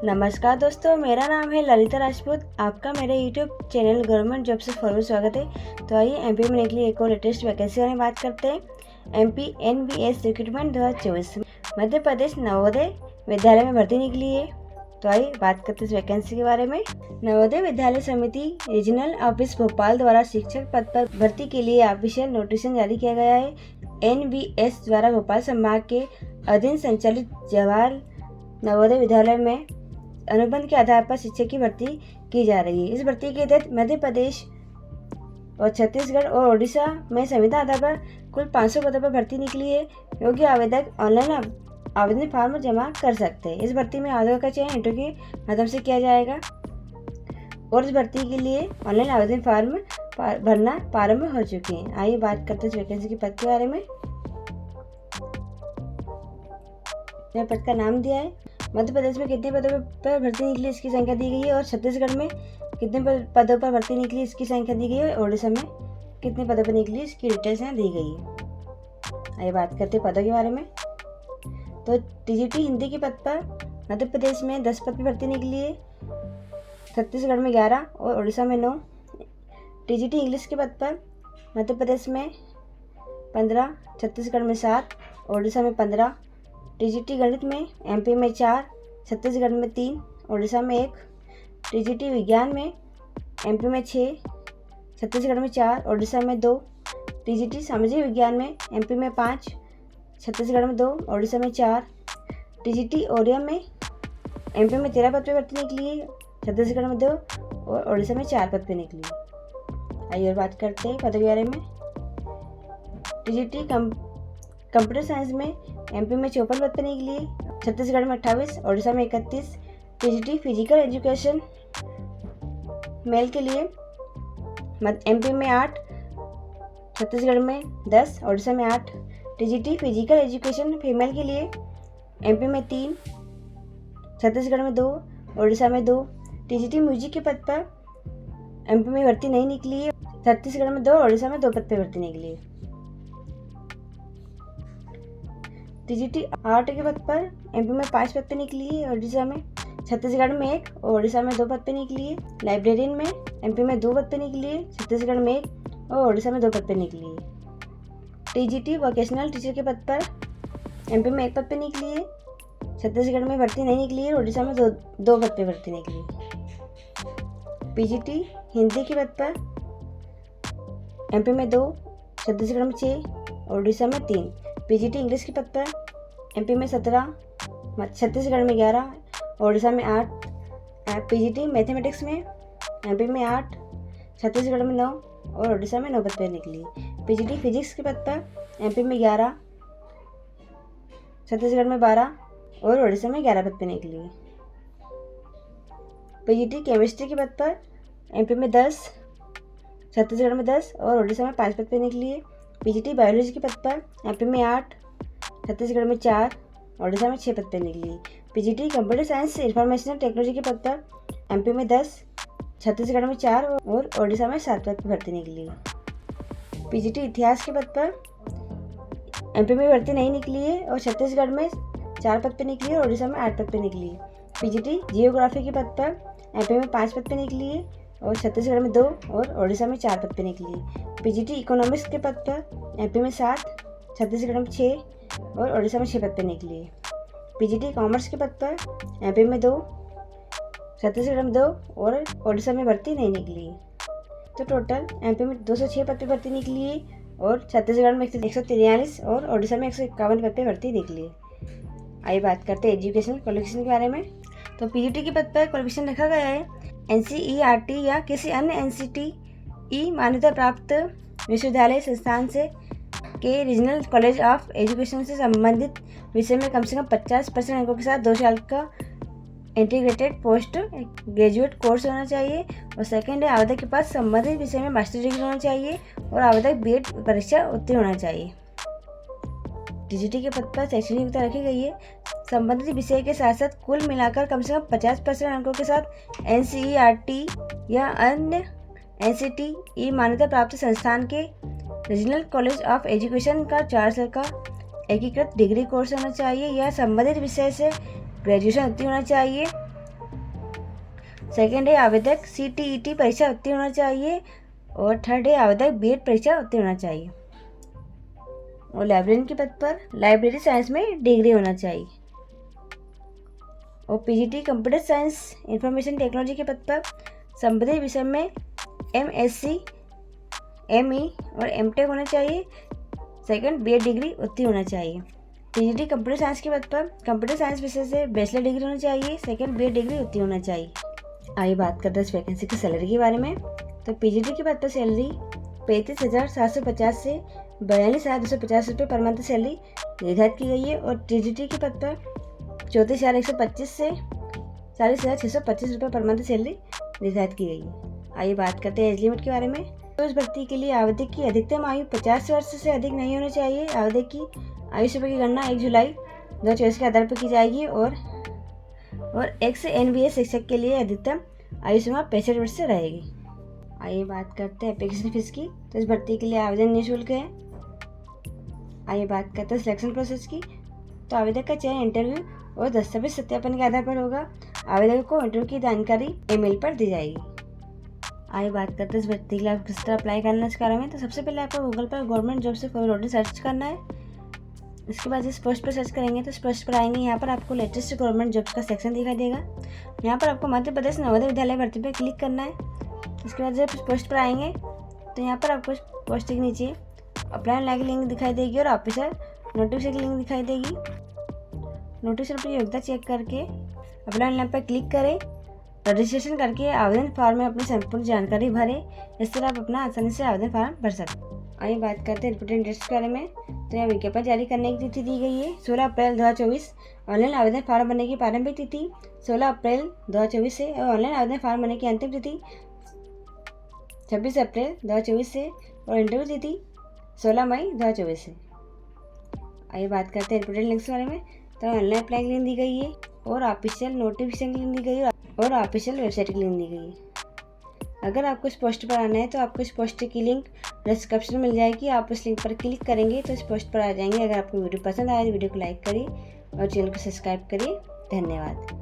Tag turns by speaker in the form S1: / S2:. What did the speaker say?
S1: नमस्कार दोस्तों, मेरा नाम है ललिता राजपूत। आपका मेरे यूट्यूब चैनल गवर्नमेंट जॉब से फॉरवर्ड स्वागत है। तो आइए एमपी में निकली एक और लेटेस्ट वैकेंसी में बात करते हैं। MP NBS recruitment 2024 Madhya Pradesh Navodaya Vidyalaya में भर्ती निकली है। तो आइए बात करते हैं इस वैकेंसी के बारे में। नवोदय विद्यालय समिति रीजनल ऑफिस भोपाल द्वारा शिक्षक पद पर भर्ती के लिए ऑफिशियल नोटिफिकेशन जारी किया गया है। एनबीएस द्वारा भोपाल संभाग के अधीन संचालित जवाहर नवोदय विद्यालय में अनुबंध के आधार पर शिक्षक की भर्ती की जा रही है। इस भर्ती के तहत मध्य प्रदेश और छत्तीसगढ़ और ओडिशा में संविदा आधार पर कुल 500 पदों पर भर्ती निकली है। योग्य आवेदक ऑनलाइन आवेदन फॉर्म जमा कर सकते हैं। इस भर्ती में आवेदकों का चयन इंटरव्यू के माध्यम से किया जाएगा और इस भर्ती के लिए ऑनलाइन आवेदन फॉर्म भरना प्रारंभ हो चुके हैं। आइए बात करते हैं इस वैकेंसी के पद के बारे में। यह पद का नाम दिया है। मध्य प्रदेश में कितने पदों पर भर्ती निकली इसकी संख्या दी गई है और छत्तीसगढ़ में कितने पदों पर भर्ती निकली इसकी संख्या दी गई है। ओडिशा में कितने पदों पर निकली इसकी डिटेल्स यहाँ दी गई है। आइए बात करते हैं पदों के बारे में। तो टीजीटी हिंदी के पद पर मध्य प्रदेश में 10 पद पर भर्ती निकली है, छत्तीसगढ़ में 11 और ओडिशा में 9। टीजीटी इंग्लिश के पद पर मध्य प्रदेश में 15, छत्तीसगढ़ में 7, ओडिशा में 15। टीजीटी गणित में एमपी में 4, छत्तीसगढ़ में 3, ओडिशा में 1। टीजीटी विज्ञान में एमपी में 6, छत्तीसगढ़ में 4, ओडिशा में 2। टीजीटी सामाजिक विज्ञान में एमपी में 5, छत्तीसगढ़ में 2, ओडिशा में 4। टीजीटी ओरिया में एमपी में 13 पद पर भर्ती निकली है, छत्तीसगढ़ में 2 और ओडिशा में 4 पद पर निकली है। आइए बात करते हैं पदों के बारे में। टीजीटी कंप्यूटर साइंस में एमपी में 54 पद पर निकली है, छत्तीसगढ़ में 28, ओडिशा में 31। टीजीटी फिजिकल एजुकेशन मेल के लिए एमपी में 8, छत्तीसगढ़ में 10, ओडिशा में 8। टीजीटी फिजिकल एजुकेशन फीमेल के लिए एमपी में 3, छत्तीसगढ़ में 2, ओडिशा में 2। टीजीटी म्यूजिक के पद पर एमपी में भर्ती नहीं निकली है, छत्तीसगढ़ में 2, ओडिशा में 2 पद पर भर्ती निकली है। टीजीटी आर्ट के पद पर एमपी में 5 पद पे निकली है, ओडिशा में, छत्तीसगढ़ में 1 और ओडिशा में 2 पद पे निकली है। लाइब्रेरियन में एमपी में 2 पद पे निकली है, छत्तीसगढ़ में 1 और ओडिशा में 2 पद पे निकली है। टीजीटी वोकेशनल टीचर के पद पर एमपी में 1 पद पे निकली है, छत्तीसगढ़ में भर्ती नहीं निकली है, ओडिशा में 2 पद पे भर्ती निकली है। पीजीटी हिंदी के पद पर एमपी में 2, छत्तीसगढ़ में 6, ओडिशा में 3। पीजीटी इंग्लिश के पद पर एमपी में 17, छत्तीसगढ़ में 11, ओडिशा में 8। पीजीटी मैथमेटिक्स में एमपी में 8, छत्तीसगढ़ में 9 और ओडिशा में 9 पद पर निकली। पीजीटी फिजिक्स के पद पर एमपी में 11, छत्तीसगढ़ में 12 और ओडिशा में 11 पद पर निकली। पीजीटी केमिस्ट्री के पद पर एमपी में 10, छत्तीसगढ़ में 10 और ओडिशा में 5 पद पर निकली है। पीजीटी बायोलॉजी के पद पर एमपी में 8, छत्तीसगढ़ में 4, ओडिशा में 6 पद पर निकली। PGT computer science information technology के पद पर एमपी में 10, छत्तीसगढ़ में 4 और ओडिशा में 7 पद पर भर्ती निकली। पीजीटी इतिहास के पद पर एमपी में भर्ती नहीं निकली है और छत्तीसगढ़ में 4 पद पर निकली है और ओडिशा में 8 पद पर निकली। पीजीटी जियोग्राफी के पद पर एमपी में 5 पद पर निकली है और छत्तीसगढ़ में 2 और ओडिशा में 4 पद पर निकली। पीजीटी इकोनॉमिक्स के पद पर एमपी में 7, छत्तीसगढ़ में 6 और ओडिशा में 6 पद पर निकली। पीजीटी कॉमर्स के पद पर एमपी में 2, छत्तीसगढ़ में 2 और ओडिशा में भर्ती नहीं निकली। तो टोटल एमपी में 206 पद पर भर्ती निकली है और छत्तीसगढ़ में 143 और ओडिशा में 151 पद पर भर्ती निकली। आइए बात करते हैं एजुकेशनल क्वालिफिकेशन के बारे में। तो पीजीटी के पद पर क्वालिफिकेशन रखा गया है एनसीईआरटी या किसी अन्य एनसीटीई मान्यता प्राप्त विश्वविद्यालय संस्थान से के रीजनल कॉलेज ऑफ एजुकेशन से संबंधित विषय में कम से कम 50% अंकों के साथ 2 साल का इंटीग्रेटेड पोस्ट ग्रेजुएट कोर्स होना चाहिए। और सेकेंड है आवेदक के पास संबंधित विषय में मास्टर डिग्री होना चाहिए और आवेदक बीएड परीक्षा उत्तीर्ण होना चाहिए। टीजीटी के पद पर शैक्षणिक योग्यता रखी गई है संबंधित विषय के साथ साथ कुल मिलाकर कम से कम 50% अंकों के साथ एनसीईआरटी या अन्य एनसीटीई मान्यता प्राप्त संस्थान के रीजनल कॉलेज ऑफ एजुकेशन का 4 साल का एकीकृत डिग्री कोर्स होना चाहिए या संबंधित विषय से ग्रेजुएशन उत्तीर्ण होना चाहिए सेकेंड है आवेदक CTET परीक्षा उत्तीर्ण होना चाहिए। और थर्ड है आवेदक B.Ed परीक्षा उत्तीर्ण होना चाहिए। और लाइब्रेरियन के पद पर लाइब्रेरी साइंस में डिग्री होना चाहिए। और PGT computer science information technology के पद पर संबंधित विषय में MSc ME और MTech होना चाहिए। सेकंड B.Ed डिग्री उत्तीर्ण होना चाहिए। PGT कंप्यूटर साइंस के पद पर कंप्यूटर साइंस विषय से बैचलर डिग्री होनी चाहिए। सेकंड B.Ed डिग्री उत्तीर्ण होना चाहिए। आइए बात करते हैं इस वैकेंसी की सैलरी के बारे में। तो PGT के पद पर सैलरी 35,750 से 42,250 रुपये पर मंथ सैलरी निर्धारित की गई है। और TGT के पद पर 34,125 से 40,625 रुपये पर मंथ सैलरी निर्धारित की गई है। आइए बात करते हैं एज लिमिट के बारे में। तो इस भर्ती के लिए आवेदक की अधिकतम आयु 50 वर्ष से अधिक नहीं होनी चाहिए। आवेदक की आयु सीमा की गणना 1 जुलाई 2024 के आधार पर की जाएगी। और एक्स NBA शिक्षक के लिए अधिकतम आयु सीमा 65 वर्ष से रहेगी। आइए बात करते हैं एप्लीकेशन फीस की। तो इस भर्ती के लिए आवेदन निःशुल्क है। आइए बात करते हैं सिलेक्शन प्रोसेस की। तो आवेदक का चयन इंटरव्यू और दस्तावेज सत्यापन के आधार पर होगा। आवेदक को इंटरव्यू की जानकारी ईमेल पर दी जाएगी। आइए बात करते हैं इस भर्ती के लिए आप किस तरह अप्लाई करना है इसके बारे में। तो सबसे पहले आपको गूगल पर गवर्नमेंट जॉब से फॉरवर्ड सर्च करना है। इसके बाद इस पोस्ट पर सर्च करेंगे तो इस पोस्ट पर आएंगे। यहाँ पर आपको लेटेस्ट गवर्नमेंट जॉब्स का सेक्शन दिखाई देगा। यहाँ पर आपको मध्य प्रदेश नवोदय विद्यालय भर्ती पर क्लिक करना है। इसके बाद जब इस पोस्ट पर आएंगे तो यहाँ पर आपको पोस्ट के नीचे अप्लाई ऑनलाइन की लिंक दिखाई देगी और ऑफिशियल नोटिफिकेशन की लिंक दिखाई देगी। नोटिफिकेशन पर योग्यता चेक करके अप्लाई ऑनलाइन पर क्लिक करें। रजिस्ट्रेशन करके आवेदन फॉर्म में अपनी संपूर्ण जानकारी भरें। इस तरह आप अपना आसानी से आवेदन फॉर्म भर सकते हैं। आइए बात करते हैं रिपोर्टेड डेट्स के बारे में। तो यहाँ विज्ञापन जारी करने की तिथि दी गई है 16 अप्रैल 2024। ऑनलाइन आवेदन फॉर्म भरने की प्रारंभिक तिथि 16 अप्रैल 2024 से और ऑनलाइन आवेदन फॉर्म भरने की अंतिम तिथि 26 अप्रैल 2024 से और इंटरव्यू तिथि 16 मई 2024 से। आइए बात करते हैं रिपोर्टेड लिंक्स के बारे में। तो ऑनलाइन अप्लाई की लिंक दी गई है और ऑफिशियल नोटिफिकेशन की लिंक दी गई है और ऑफिशियल वेबसाइट की लिंक दी गई है। अगर आपको इस पोस्ट पर आना है तो आपको इस पोस्ट की लिंक डिस्क्रिप्शन में मिल जाएगी। आप उस लिंक पर क्लिक करेंगे तो इस पोस्ट पर आ जाएंगे। अगर आपको वीडियो पसंद आए तो वीडियो को लाइक करिए और चैनल को सब्सक्राइब करिए। धन्यवाद।